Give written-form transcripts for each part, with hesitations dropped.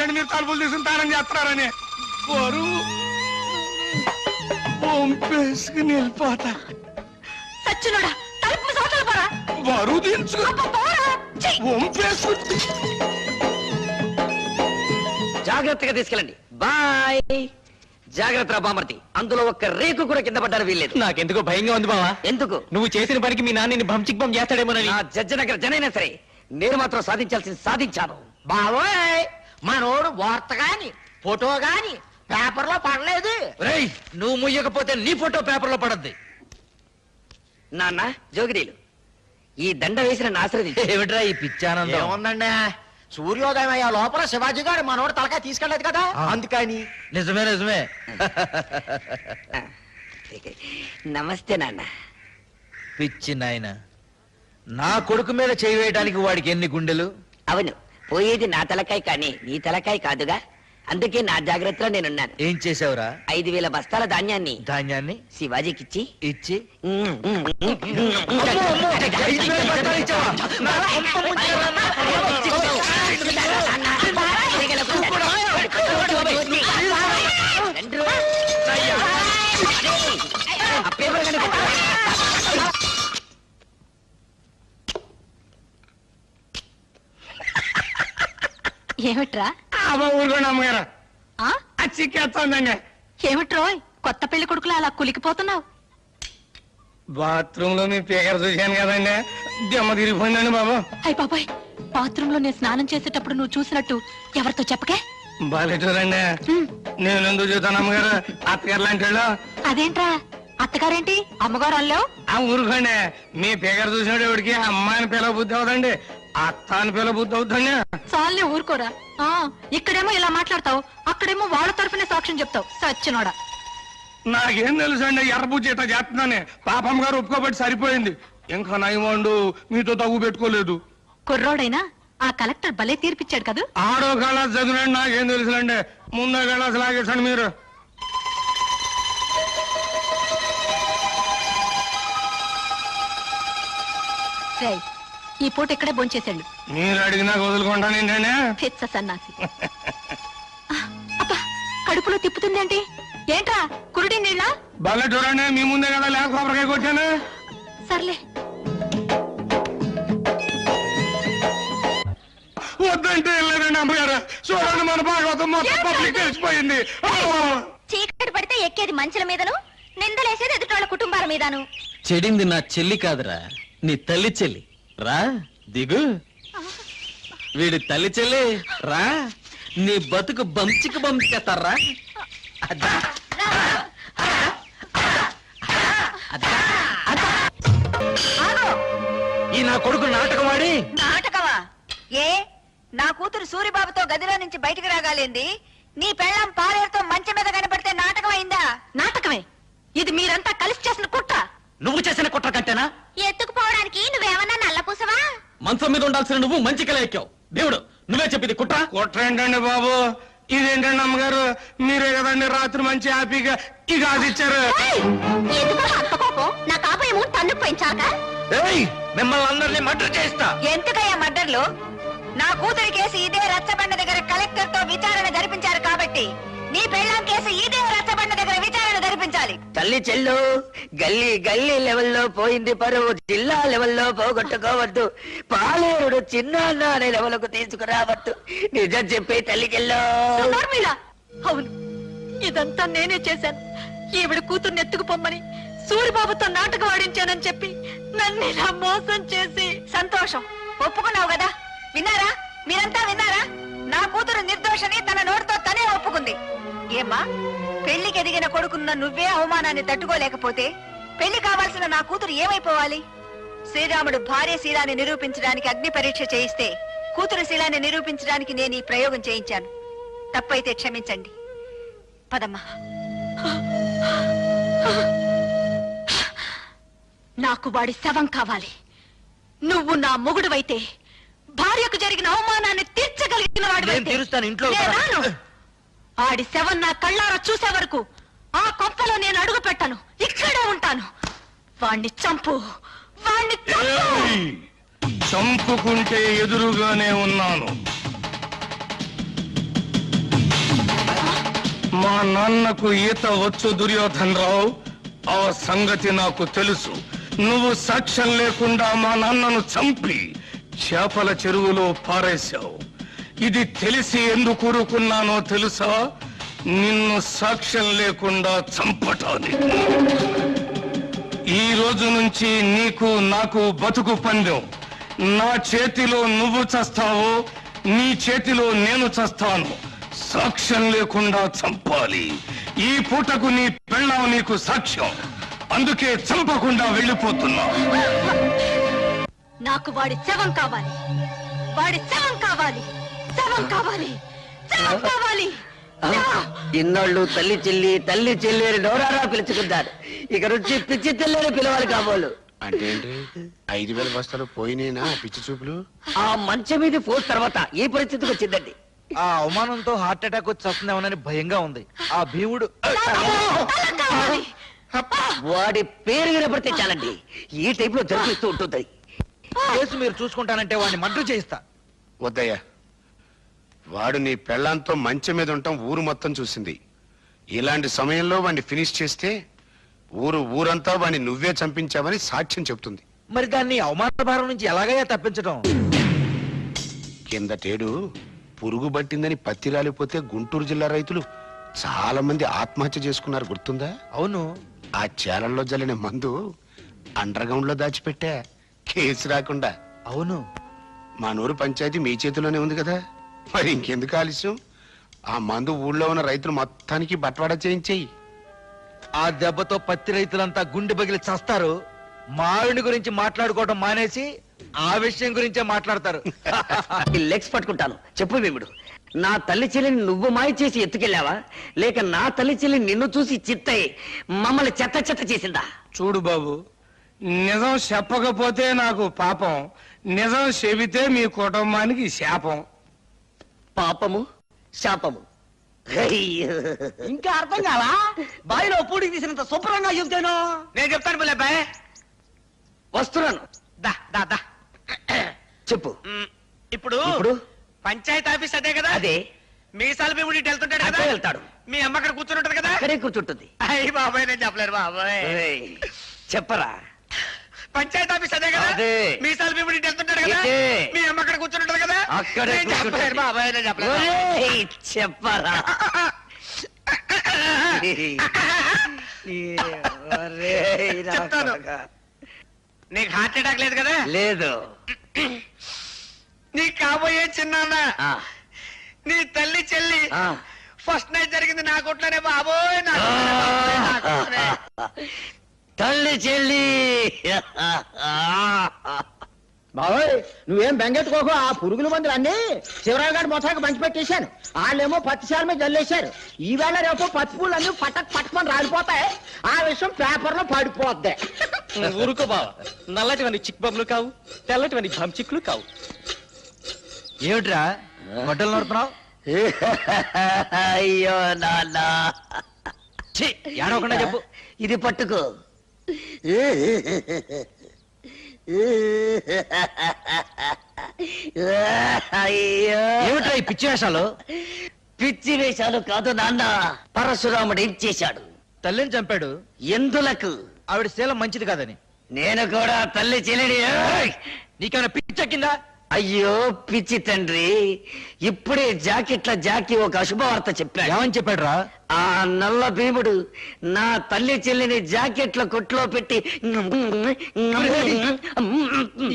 తెలుసండి మీరు తలుపులు తీసుకుని తానం చేస్తున్నారని. బరువు వంపేసుకుని వెళ్ళిపోతా. సచ్చినోడా తలుపు సోటలు పోరా. బరువు దించుకు వంపేసుకు. జాగ్రత్తగా తీసుకెళ్ళండి. బాయ్. జాగ్రత్త బామర్తి. అందులో ఒక్క రేకు కూడా కింద పడ్డారు వీల్లేదు. నాకెందుకో భయంగా ఉంది బావా. ఎందుకు? నువ్వు చేసిన పనికి మీ నాన్నని బంచిక్ బం చేస్తాడేమోనని. నా జడ్జి దగ్గర జనైనా సరే నేను మాత్రం సాధించాల్సింది సాధించాను. బావోయ్ మనోడు వార్త గాని ఫోటో గాని పేపర్ లో పడలేదు. రేయ్, నువ్వు ముయ్యకపోతే నీ ఫోటో పేపర్ లో పడద్ది. నాన్న జోగిడీలు, ఈ దండ వేసిన ఆశ్రది ఏమిట్రా ఈ పిచ్చానందం? ఏముందండి, సూర్యోదయం అయ్యే లోపల శివాజీ గారు మనోడు తలకాయ తీసుకెళ్లేదు కదా అందుకని. నిజమే నిజమే. నమస్తే నాన్న. పిచ్చి నాయన, నా కొడుకు మీద చేయి వేయడానికి వాడికి ఎన్ని గుండెలు? అవును, పోయేది నా తలకాయ కానీ నీ తలకాయ కాదుగా. అందుకే నా జాగ్రత్తలో నేనున్నాను. ఏం చేసావురా? 5,000 బస్తాల ధాన్యాన్ని ధాన్యాన్ని శివాజీకిచ్చి ఇచ్చి 5,000 బస్తాలు ఇచ్చావా? ఏమిట్రా? ఊరుకోండి అమ్మగారు, ఆ చిక్కేస్తుందండి. ఏమిట్రోయ్ కొత్త పెళ్లి కొడుకులా అలా కులికిపోతున్నావు? బాత్రూమ్ లో మీ పేకర చూశాను కదండి, దెమ్మ తిరిగిపోయిందండి బాబు. అయ్య బాబాయ్, బాత్రూమ్ లో నేను స్నానం చేసేటప్పుడు నువ్వు చూసినట్టు ఎవరితో చెప్పకే. బాలేటూరండి. నేను ఎందుకు చూస్తాను అమ్మగారు, అత్తగారు లాంటి వాళ్ళు. అదేంట్రా అత్తగారేంటి అమ్మగారు అల్లావు? ఆ ఊరుకోండి, మీ పేకర చూసినట్టు ఎవడికి అమ్మాయిని పిల్ల బుద్ధి అవుతండి, అత్త అని పిల్ల బుద్ధి అవుతుంది. చాలే ఊరుకోరా. ఆ ఇక్కడేమో ఇలా మాట్లాడతావు, అక్కడేమో వాళ్ళ తరఫునే సాక్ష్యం చెప్తావు. సచ్చినోడా. నాకేం తెలుసు అండి, ఎర్రబుజ్జి ఇట్లా చేస్తున్నానే. పాపమ్మ గారు ఒప్పుకోబట్టి సరిపోయింది. ఇంకా నయమండు మీతో తగ్గు పెట్టుకోలేదు. కుర్రోడైనా ఆ కలెక్టర్ భలే తీర్పిచ్చాడు కదా. ఆడో కళాసు చదివినండి, నాకేం తెలుసులండి. ముందో కళాసు లాగేసండి మీరు. రేయ్, ఈ పూట ఇక్కడే భోంచేసాడు. మీరు అడిగినా వదులుకుంటానండి. పిచ్చ సన్నాసి. అబ్బా, కడుపులో తిప్పుతుందేంటి? ఏంట్రా కురుడి నీళ్ళ? భలే చూడండి, మీ ముందే కదా లేక కొబ్బరికాయ కొట్టాను. సర్లే. వద్దంటే వెళ్ళలేదండి అమ్మగారు. చూడండి, మన భాగవతం మొత్తం పబ్లిక్ తెలిసిపోయింది. చీకటి పడితే ఎక్కేది మంచుల మీదను, నిందలేసేది ఎదుటోళ్ళ కుటుంబాల మీదను. చెడింది నా చెల్లి కాదురా, నీ తల్లి చెల్లి. రా దిగు. వీడి తల్లి చెల్లి రా, నీ బతుకు బంచికి బంచేస్తారా. ఈ నా కొడుకు నాటకమాడి. నాటకమా? ఏ నా కూతురు సూరిబాబుతో గదిలో నుంచి బయటికి రాగాలేంది? నీ పెళ్ళం పాలేరుతో మంచం మీద కనపడితే నాటకం అయిందా? నాటకమే. ఇది మీరంతా కలిసి చేసిన కుట్ర. నువ్వు చేసిన కుట్ర కంటేనా? ఎత్తుకుపోవడానికి నువ్వేమన్నా నల్లపూసవా? మంచం మీద ఉండాల్సిన నువ్వు మంచి కల ఎక్కావు. దేవుడు నువ్వే చెప్పింది కుట్ర. కుట్ర ఏంటండి బాబు, ఇదేంటండి అమ్మగారు? మీరే కదండి రాత్రి మంచి హ్యాపీగా ఈ గాజు ఇచ్చారు. నా కాపేమో తన్ను పెంచాక మిమ్మల్ని అందరినీ మర్డర్ చేస్తా. ఎందుకయ్యా మర్డర్లు? నా కూతురి కేసు ఇదే రచ్చబండ దగ్గర కలెక్టర్ తో విచారణ జరిపించారు కాబట్టి నీ పెళ్ళాం కేసు ఇదే రచ్చబండ దగ్గర విచారణ జరిపించాలి. తల్లి చెల్లు, గల్లీ గల్లీ లెవెల్లో పోయింది పరువు, జిల్లా లెవెల్లో పోగొట్టుకోవద్దు, పాలేరుడు చిన్న అనే లెవెల్కు తీసుకురావద్దు. నిజం చెప్పి తల్లికెళ్ళో. అవును, ఇదంతా నేనే చేశాను. ఈవిడ కూతుర్ని ఎత్తుకుపోమ్మని సూరిబాబుతో నాటకం ఆడించానని చెప్పి నన్ను ఇలా మోసం చేసి. సంతోషం, ఒప్పుకున్నావు కదా. విన్నారా, మీరంతా విన్నారా? నా కూతురు నిర్దోషని తన నోటితో తనే ఒప్పుకుంది. ఏమ్మా, పెళ్లికి ఎదిగిన కొడుకున్న నువ్వే అవమానాన్ని తట్టుకోలేకపోతే పెళ్లి కావాల్సిన నా కూతురు ఏమైపోవాలి? శ్రీరాముడు భార్య శీలాన్ని నిరూపించడానికి అగ్ని పరీక్ష చేయిస్తే కూతురు శీలాన్ని నిరూపించడానికి నేను ఈ ప్రయోగం చేయించాను. తప్పైతే క్షమించండి. పదమ్మా. నాకు వాడి శవం కావాలి. నువ్వు నా మొగుడువైతే, భార్యకు జరిగిన అవమానాన్ని తీర్చగలిగిన వాడు. ఆడి శవం నా కళ్ళారా చూసే వరకు ఆ కొంపలో నేను అడుగు పెట్టను. ఇక్కడే ఉంటాను. వాణ్ణి చంపు, వాణ్ణి చంపుకుంటే ఎదురుగానే ఉన్నాను. మా నాన్నకు ఈత వచ్చు దుర్యోధన్ రావు, ఆ సంగతి నాకు తెలుసు. నువ్వు సాక్ష్యం లేకుండా మా నాన్నను చంపి చేపల చెరువులో పారేశావు. ఇది తెలిసి ఎందుకు ఊరుకున్నానో తెలుసా? నిన్ను సాక్ష్యం లేకుండా చంపటానికి. ఈ రోజు నుంచి నీకు నాకు బతుకు పందెం. నా చేతిలో నువ్వు చస్తావో, నీ చేతిలో నేను చస్తాను. సాక్ష్యం లేకుండా చంపాలి. ఈ పూటకు నీ పెళ్ళాం నీకు సాక్ష్యం. అందుకే చంపకుండా వెళ్ళిపోతున్నా. నాకు వాడి శవం కావాలి, వాడి శవం కావాలి, శవం కావాలి, శవం కావాలి. ఇన్నాళ్ళు తల్లి చెల్లి అని నోరారా పిలుచుకుంటారు. ఇక నుంచి పిచ్చి తెల్లని పిలవాలి కాబోలు. అంటే ఏంటి? 5,000 బస్తాలు పోయినేనా పిచ్చి చూపులు? ఆ మంచం మీద ఫోర్స్ తర్వాత ఈ పరిస్థితికి వచ్చిందండి. ఆ అవమానంతో హార్ట్ అటాక్ వచ్చి వస్తుందేమోనని భయంగా ఉంది. ఆ భీముడు శవం కావాలి. వాడి పేరు వినపడితే చాలండి ఈ టైప్ లో జరిపిస్తూ ఉంటుంది. కేసు మీరు చూసుకుంటానంటే వాడిని మర్డర్ చేయిస్తా. వద్దయ్యా, వాడు నీ పెళ్ళాంతో మంచం మీద ఉండటం ఊరు మొత్తం చూసింది. ఇలాంటి సమయంలో వాడిని ఫినిష్ చేస్తే ఊరంతా వాడిని నువ్వే చంపించావని సాక్ష్యం చెప్తుంది. మరి దాన్ని అవమాన భారం నుంచి ఎలాగయ్యా తప్పించడం? కిందటేడు పురుగు పట్టిందని పత్తి రాలిపోతే గుంటూరు జిల్లా రైతులు చాలా మంది ఆత్మహత్య చేసుకున్నారు, గుర్తుందా? అవును. ఆ చేలల్లో జల్లిన మందు అండర్ గ్రౌండ్ లో దాచిపెట్టా, కేసు రాకుండా. అవును. మా నూరు పంచాయతీ మీ చేతిలోనే ఉంది కదా, మరి ఇంకెందుకు ఆలస్యం? ఆ మందు ఊళ్ళో ఉన్న రైతులు మొత్తానికి బట్వాడా చేయించేయి. ఆ దెబ్బతో పత్తి రైతులంతా గుండె బగిలి చస్తారు. మావిడి గురించి మాట్లాడుకోవడం మానేసి ఆ విషయం గురించే మాట్లాడతారు. ఈ లెగ్స్ పట్టుకుంటాను. చెప్పు భీముడు, నా తల్లి చెల్లిని నువ్వు మాయ చేసి ఎత్తుకెళ్ళావా, లేక నా తల్లి చెల్లి నిన్ను చూసి చిత్తయి మమ్మల్ని చెత్త చెత్త చేసిందా? చూడు బాబు, నిజం చెప్పకపోతే నాకు పాపం, నిజం చెబితే మీ కుటుంబానికి శాపం. పాపము శాపము. ఇంకా అర్థం కావా? బావిలో పూడి తీసినంత శుభ్రంగా చెబుతాను. నేను చెప్తాను పిల్లబాయ్. వస్తున్నాను. దా దా దా. చెప్పు. ఇప్పుడు ఇప్పుడు పంచాయతీ ఆఫీస్ అదే కదా? అదే. మీసాల భీముడి వెళ్తుంటాడు కదా? అక్కడే వెళ్తాడు. మీ అమ్మ అక్కడ కూర్చుని ఉంటది కదా? అక్కడే కూర్చుంటుంది. అయ్యి బాబాయ్, నేను చెప్పలేరు బాబాయ్. ఏయ్, చెప్పరా. పంచాయతీ ఆఫీస్ అదే కదా? అదే. మీసాల భీముడి వెళ్తుంటాడు కదా? ఇదే. మీ అమ్మ అక్కడ కూర్చుని ఉంటది కదా? అక్కడే నేను చెప్పలేరు కూర్చుంటుంది. బాబాయ్, నేను చెప్పలేరు. ఒరేయ్, చెప్పరా. ఒరేయ్, నా చెప్తాను. కొడుకా. నీకు హార్ట్ అటాక్ లేదు కదా? లేదు. నీ కాబోయే చిన్నాన్న, ఆ, నీ తల్లి చెల్లి ఆ. ఫస్ట్ నైట్ జరిగింది నా కొట్లోనే బాబోయ్, నా కొట్లోనే బాబోయ్, నా కొట్లోనే. తల్లి చెల్లి. బాబోయ్, నువ్వేం బెంగెట్టుకోకు. ఆ పురుగుల మందులు అన్ని శివరావు గారి మొత్తానికి పంచి పెట్టేశాను. వాళ్ళేమో పత్తిశాల మీద జల్లేశారు. ఈవేళ రేపు పత్తి పూలు అన్ని పట్టుకొని రాలిపోతాయి. ఆ విషయం పేపర్ లో పడిపోద్ది. ఊరుకో బావ, నల్లటివని చిక్ బొమ్మలు కావు, తెల్లటివని చిక్కులు కావు. ఏమిట్రా గొడ్డలు నడుపుతున్నావు? అయ్యో నాన్న, ఏడవకుండా చెప్పు. ఇది పట్టుకో. అయ్యో, ఏమిట్రా ఈ పిచ్చి వేషాలు? పిచ్చి వేషాలు కాదు నాన్న. పరశురాముడు ఏం చేశాడు? తల్లిని చంపాడు. ఎందులకు? ఆవిడ శీలం మంచిది కాదని. నేను కూడా తల్లి చెల్లిని. ఏయ్! నీకేమైనా పిచ్చెక్కిందా? అయ్యో పిచ్చి తండ్రి, ఇప్పుడే జాకీ ఒక అశుభవార్త చెప్పాడు. ఏమని చెప్పాడురా? ఆ నల్ల భీముడు నా తల్లి చెల్లిని జాకెట్ల కొట్లో పెట్టి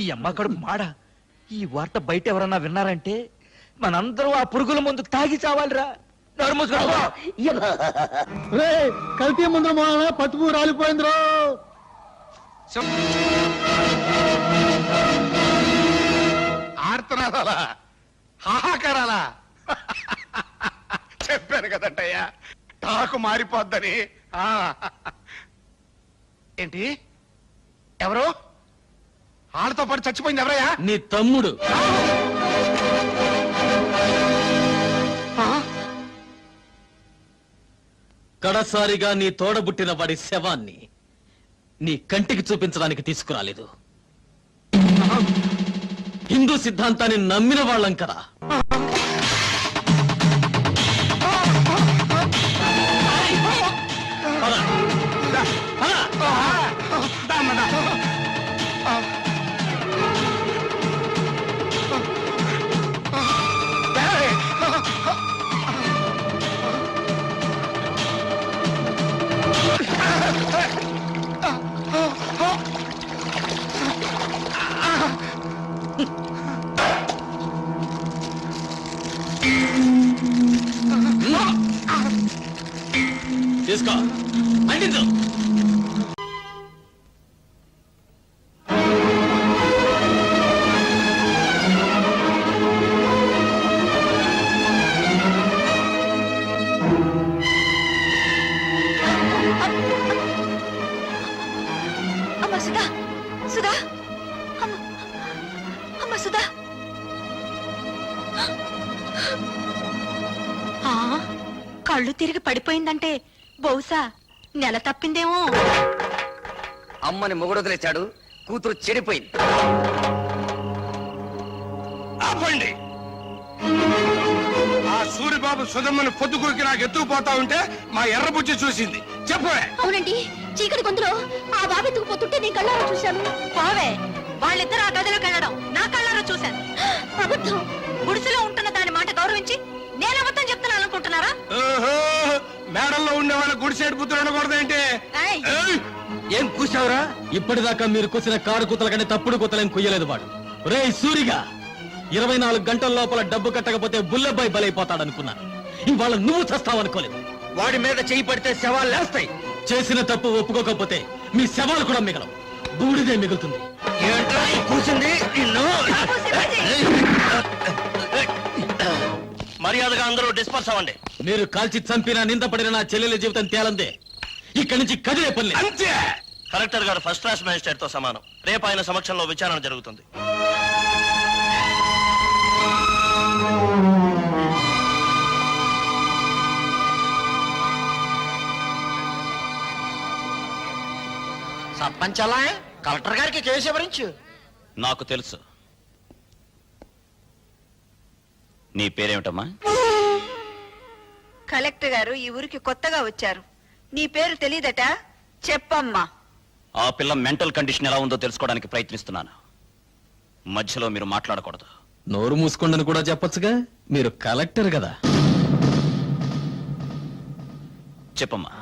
ఈ అమ్మ కడుపు మాడ. ఈ వార్త బయట ఎవరన్నా విన్నారంటే మనందరూ ఆ పురుగుల ముందు తాగి చావాలిరా. నోరు మూసుకో. కల్తీ ముందు పత్తిపూ రాలిపోయిందిరో. ఆర్తనాదాలా, హాహాకారాలా? చెప్పాను కదంటయ్యా, టాకు మారిపోద్దని. ఆ. ఏంటి? ఎవరు? వాళ్ళతో పాటు చచ్చిపోయింది ఎవరయ్యా? నీ తమ్ముడు. కడసారిగా నీ తోడబుట్టిన వాడి శవాన్ని నీ కంటికి చూపించడానికి తీసుకురాలేదు. హిందూ సిద్ధాంతాన్ని నమ్మిన వాళ్ళం కదా. తీసుకో అంటించు. అమ్మ సుధా, సుధా, అమ్మ, అమ్మ సుధా. కళ్ళు తిరిగి పడిపోయిందంటే బహుశా నెల తప్పిందేమో. అమ్మని మొగుడు వదిలేశాడు, కూతురు చెడిపోయింది. ఆపండి. ఆ సూరిబాబు సుధమ్మని పొద్దుకూరికి నాకు ఎత్తుకుపోతా ఉంటే మా ఎర్రబుచ్చి చూసింది. చెప్పవే. అవునండి, చీకటి గొంతులో ఆ బాబు ఎత్తుకుపోతుంటే నేను కళ్ళారా చూశాను. పోవే, వాళ్ళిద్దరు ఆ గదిలోకి వెళ్ళడం నా కళ్ళారా చూశాను. అబద్ధం. గుడిసెలో ఉంటున్న దాని మాట గౌరవించి నేను అబద్ధం చెప్తున్నాను అనుకుంటున్నారా? మేడల్లో ఉండే వాళ్ళ గుడిసేడు బుద్ధులు ఉండకూడదేంటి? ఏం కూసావురా? ఇప్పటిదాకా మీరు కూసిన కారు కూతల కంటే తప్పుడు కూతలేం కుయ్యలేదు వాడు. రే సూరిగా, 24 గంటల లోపల డబ్బు కట్టకపోతే బుల్లబ్బాయి బలైపోతాడనుకున్నాను. ఇవాళ నువ్వు చస్తావనుకోలేదు. వాడి మీద చేయి పడితే శవాలు లేస్తాయి. చేసిన తప్పు ఒప్పుకోకపోతే మీ శవాలు కూడా మిగలవు, బూడిదే మిగులుతుంది. ఏంట్రా ఈ కూసింది నిన్ను? మర్యాదగా అందరూ డిస్పర్స్ అవ్వండి. మీరు కాల్చి చంపిన నిందపడిన నా చెల్లెల జీవితం తేలందే. ఇక్కడి నుంచి కదిలే పని అంతే. కలెక్టర్ గారు ఫస్ట్ క్లాస్ మేజిస్ట్రేట్ తో సమానం. రేపు ఆయన సమక్షంలో విచారణ జరుగుతుంది. సర్పంచ్ అలా కలెక్టర్ గారికి కేసు వివరించు. నాకు తెలుసు. నీ పేరేమిటమ్మా? కలెక్టర్ గారు ఈ ఊరికి కొత్తగా వచ్చారు. నీ పేరు తెలీదట? చెప్పమ్మా. ఆ పిల్ల మెంటల్ కండిషన్ ఎలా ఉందో తెలుసుకోవడానికి ప్రయత్నిస్తున్నాను. మధ్యలో మీరు మాట్లాడకూడదు. నోరు మూసుకోండని కూడా చెప్పొచ్చుగా, మీరు కలెక్టర్ కదా. చెప్పమ్మా,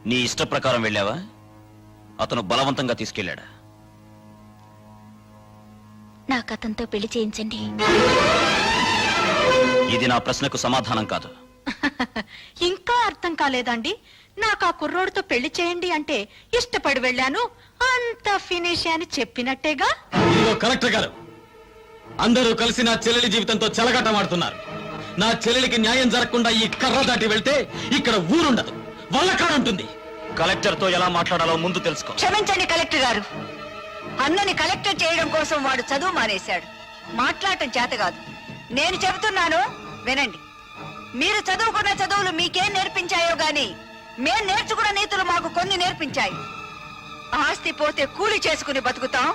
నీ ఇష్ట ప్రకారం వెళ్ళావా? అతను బలవంతంగా తీసుకెళ్ళాడా? నాకు అతనితో పెళ్లి చేయించండి. ఇది నా ప్రశ్నకు సమాధానం కాదు. ఇంకా అర్థం కాలేదండి? నాకు ఆ కుర్రోడితో పెళ్లి చేయండి అంటే ఇష్టపడి వెళ్ళాను, అంత ఫినిష్ అని చెప్పినట్టేగా. ఇదిగో కలెక్టర్ గారు, అందరూ కలిసి నా చెల్లెలి జీవితంతో చెలగాటమాడుతున్నారు. నా చెల్లెలికి న్యాయం జరగకుండా ఈ కర్ర దాటి వెళ్తే ఇక్కడ ఊరుండదు, వల్లకాడుంటుంది. కలెక్టర్ తో ఎలా మాట్లాడాలో ముందు తెలుసుకో. క్షమించండి కలెక్టర్ గారు, అన్నని కలెక్టర్ చేయడం కోసం వాడు చదువు మానేశాడు. మాట్లాడటం చేత కాదు. నేను చెబుతున్నాను వినండి. మీరు చదువుకున్న చదువులు మీకేం నేర్పించాయో గాని మేం నేర్చుకున్న నీతులు మాకు కొన్ని నేర్పించాయి. ఆస్తి పోతే కూలి చేసుకుని బతుకుతాం,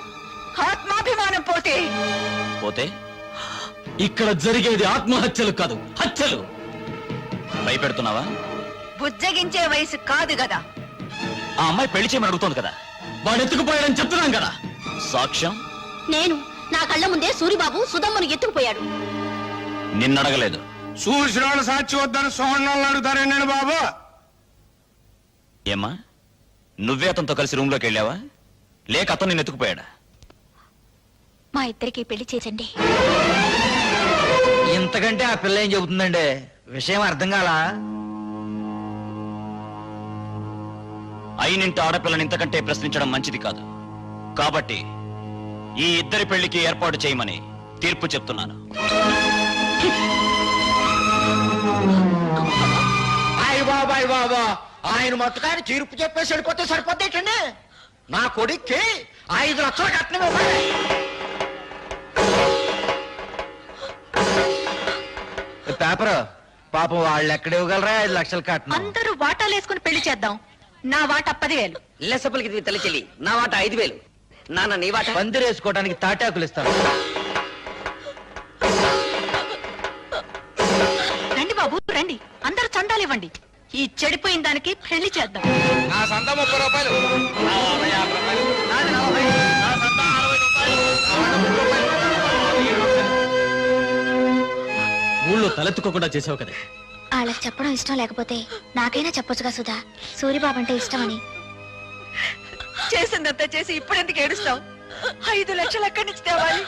ఆత్మాభిమానం పోతే పోతే ఇక్కడ జరిగేది ఆత్మహత్యలు కాదు, హత్యలు. భయపెడుతున్నావా? బుజ్జగించే వయసు కాదు కదా. ఆ అమ్మాయి పెళ్లి చేయమని అడుగుతోంది కదా. వాడు ఎత్తుకుపోయాడని చెప్తున్నాం కదా. సాక్ష్యం? నేను నా కళ్ళ ముందే సూరిబాబు సుధమ్మను ఎత్తుకుపోయాడు. నిన్నడగలేదు. చూసిన సాక్షి వద్దని సోహన్నాలను అడుగుతారే నేను బాబు. ఏమ్మా, నువ్వే అతనితో కలిసి రూమ్ లోకి వెళ్ళావా, లేక అతను నిన్ను ఎత్తుకుపోయాడా? మా ఇద్దరికి పెళ్లి చేయండి. ఇంతకంటే ఆ పిల్ల ఏం చెబుతుందండి? విషయం అర్థం కాలా? అయినింటి ఆడపిల్లని ఇంతకంటే ప్రశ్నించడం మంచిది కాదు. కాబట్టి ఈ ఇద్దరి పెళ్లికి ఏర్పాటు చేయమని తీర్పు చెప్తున్నాను. అయ్య బాబా, ఆయన మొత్తకాయని తీర్పు చెప్పేసి వెళ్ళిపోతే సరిపోతేటండి. నా కొడుక్కి 5 లక్షల కట్నం ఇవ్వాలి. పేపర్ పాపం వాళ్ళు ఎక్కడ ఇవ్వగలరా 5 లక్షలు కట్నం? అందరూ వాటాలేసుకుని పెళ్లి చేద్దాం. నా వాటా 10,000. లెసపలికి తల్లి చెల్లి, నా వాట 5,000. నాన్న నీ వాట? పందిరేసుకోవడానికి తాటాకులు ఇస్తారు. రండి బాబు రండి, అందరూ చందాలు ఇవ్వండి. ఈ చెడిపోయిన దానికి పెళ్లి చేద్దాం. నా సంత 30 రూపాయలు. ఊళ్ళో తలెత్తుకోకుండా చేసావు కదా. వాళ్ళకి చెప్పడం ఇష్టం లేకపోతే నాకైనా చెప్పొచ్చుగా సుధా, సూరిబాబు అంటే ఇష్టమని. చేసిందంతా చేసి ఇప్పుడెందుకు ఏడుస్తావు? 5 లక్షలు ఎక్కడి నుంచి తేవాలి?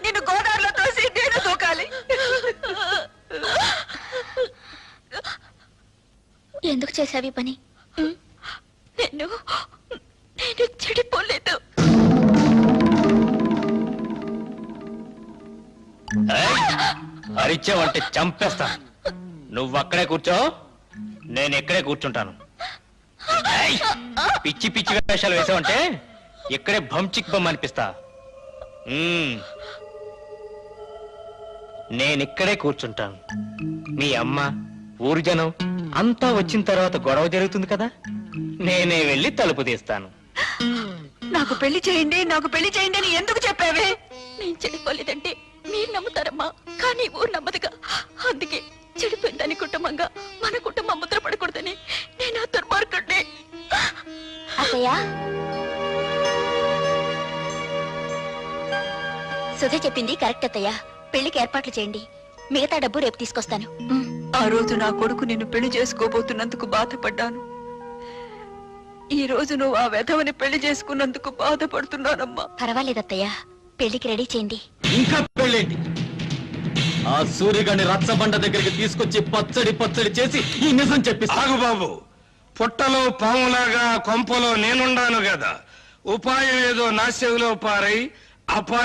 నిన్ను గోదావరిలో తోసి నేను దూకాలి. ఎందుకు చేసావి పని? నేను చెడిపోలేదు. అరిచావంటే చంపేస్తా. నువ్వు అక్కడే కూర్చో, నేను ఇక్కడే కూర్చుంటాను. ఏయ్! పిచ్చి పిచ్చి వేషాలు వేసావంటే ఇక్కడే భంచిక్ బొమ్మ అనిపిస్తా. నేనిక్కడే కూర్చుంటాను. మీ అమ్మ, ఊరు జనం అంతా వచ్చిన తర్వాత గొడవ జరుగుతుంది కదా, నేనే వెళ్ళి తలుపు తీస్తాను. నాకు పెళ్లి చేయండి అని ఎందుకు చెప్పావే? నేను చెడిపోలేదంటే మీరు నమ్ముతారమ్మా, కానీ ఊరు నమ్మదుగా. అందుకే చెడిపోయిందని కుటుంబంగా మన కుటుంబం ముద్ర పడకూడదని నేను ఆ దుర్మార్గుడిని. అత్తయ్య, సుధ చెప్పింది కరెక్ట్ అత్తయ్య. పెళ్లికి ఏర్పాట్లు చేయండి, మిగతా డబ్బు రేపు తీసుకొస్తాను. ఆ రోజు నా కొడుకు నిన్ను పెళ్లి చేసుకోబోతున్నందుకు బాధపడ్డాను. ఈ రోజు నువ్వు ఆ వెధవని పెళ్లి చేసుకున్నందుకు బాధపడుతున్నానమ్మా. పర్వాలేదు అత్తయ్య, పెళ్లికి రెడీ చేయండి. ఇంకా పెళ్ళేంటి? ఆ సూర్యగాని రచ్చబండ దగ్గరికి తీసుకొచ్చి పచ్చడి చేసి ఈ నిజం చెప్పిస్తా. ఆగు బాబు, పుట్టలో పాములాగా కొంపలో నేనుండాను కదా, ఉపాయం ఏదో నా చెవిలో పారై అపాయం